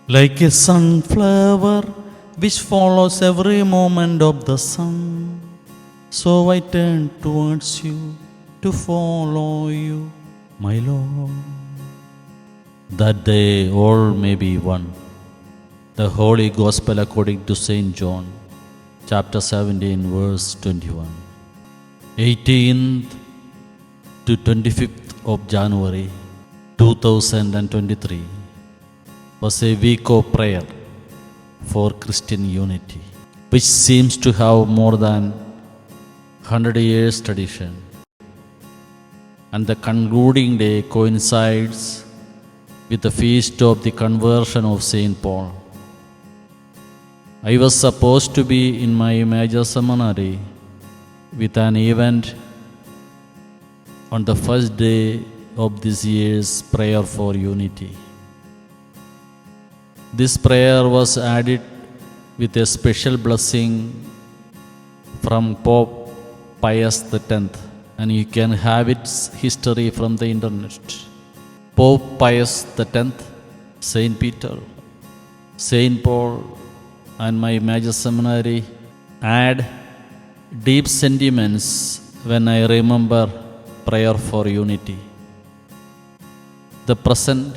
Like a sunflower which follows every moment of the sun, so I turn towards you to follow you, my Lord. That they all may be one. The Holy Gospel according to St. John, chapter 17, verse 21. 18th to 25th of January 2023 was a week of prayer for Christian unity, which seems to have more than 100 years tradition. And the concluding day coincides with the feast of the Conversion of St. Paul. I was supposed to be in my Major Seminary with an event on the first day of this year's prayer for unity. This prayer was added with a special blessing from Pope Pius X, and you can have its history from the internet. Pope Pius X, St. Peter, St. Paul, and my Major Seminary add deep sentiments when I remember prayer for unity. The present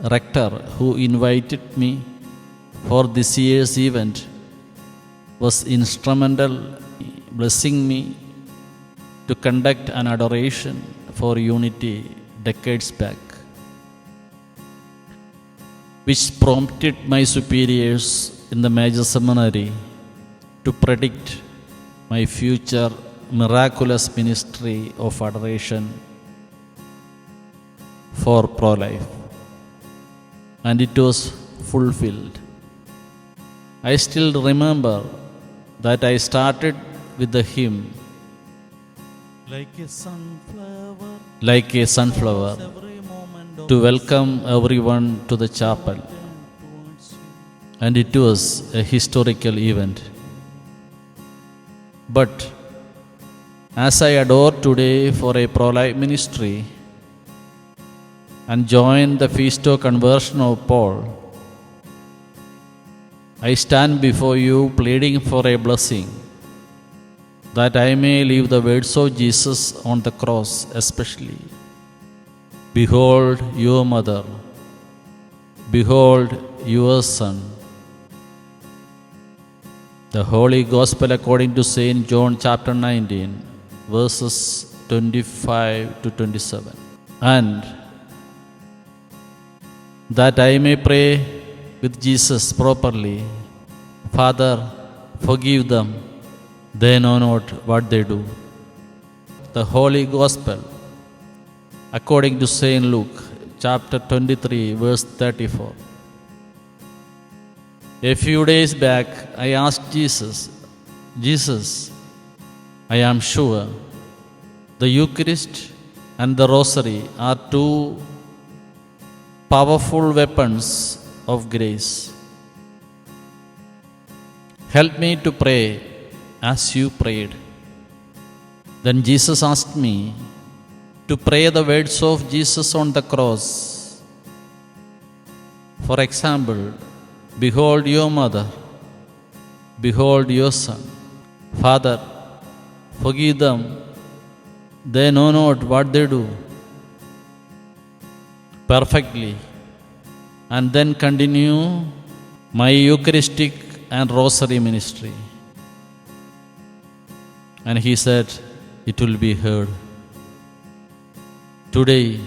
rector who invited me for this year's event was instrumental in blessing me to conduct an adoration for unity decades back, which prompted my superiors in the Major Seminary to predict my future Miraculous Ministry of Adoration for pro-life. And it was fulfilled. I still remember that I started with the hymn, like a sunflower, to welcome everyone to the chapel. And it was a historical event. But as I adore today for a pro-life ministry and join the feast of Conversion of Paul, I stand before you pleading for a blessing, that I may live the words of Jesus on the cross, especially. Behold your mother, behold your son. The Holy Gospel according to St. John chapter 19, verses 25 to 27. And that I may pray with Jesus properly, Father, forgive them, they know not what they do. The Holy Gospel according to St. Luke chapter 23, verse 34. A few days back, I asked Jesus, I am sure the Eucharist and the Rosary are two powerful weapons of grace. Help me to pray as you prayed. Then Jesus asked me to pray the words of Jesus on the cross. For example, behold your mother, behold your son. Father, forgive them, they know not what they do. Perfectly. And then continue my Eucharistic and Rosary ministry. And he said, it will be heard. Today,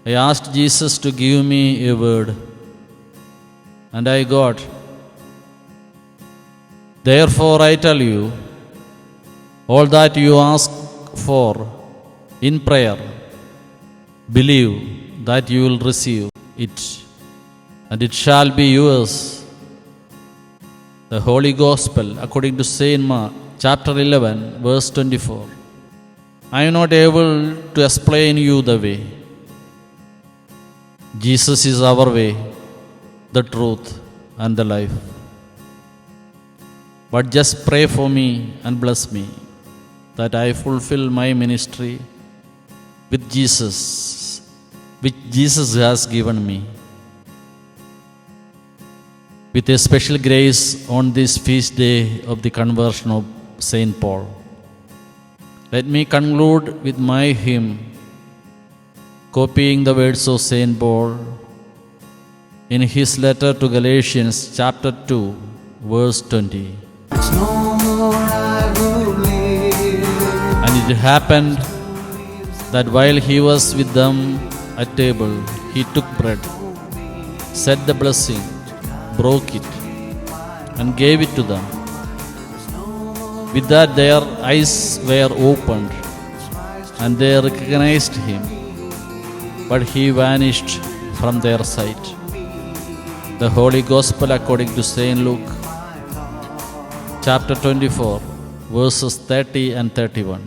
I asked Jesus to give me a word, and I got. Therefore I tell you, all that you ask for in prayer, believe that you will receive it, and it shall be yours. The Holy Gospel according to St. Mark chapter 11, verse 24. I am not able to explain you the way. Jesus is our way, the truth, and the life. But just pray for me and bless me, that I fulfill my ministry with Jesus, which Jesus has given me. with a special grace on this feast day of the conversion of St. Paul. Let me conclude with my hymn, copying the words of St. Paul in his letter to Galatians, chapter 2, verse 20. No more I will live. And it happened that while he was with them at table, he took bread, said the blessing, broke it, and gave it to them. With that, their eyes were opened, and they recognized him, but he vanished from their sight. The Holy Gospel according to St. Luke, chapter 24, verses 30 and 31.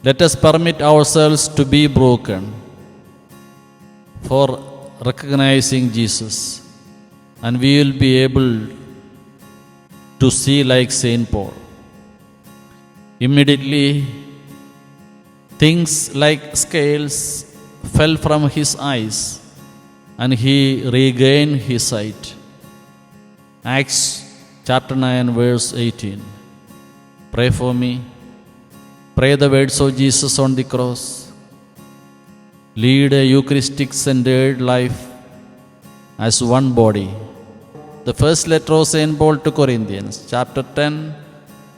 Let us permit ourselves to be broken for recognizing Jesus, and we will be able to see like St. Paul. Immediately, things like scales fell from his eyes, and he regained his sight. Acts chapter 9, verse 18. Pray for me. Pray the words of Jesus on the cross. Lead a Eucharistic-centered life as one body. The first letter of St. Paul to Corinthians, chapter 10,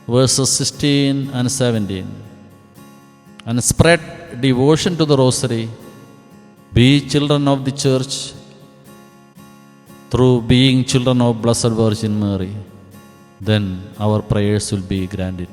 verses 16 and 17. And spread devotion to the Rosary. Be children of the Church through being children of Blessed Virgin Mary. Then our prayers will be granted.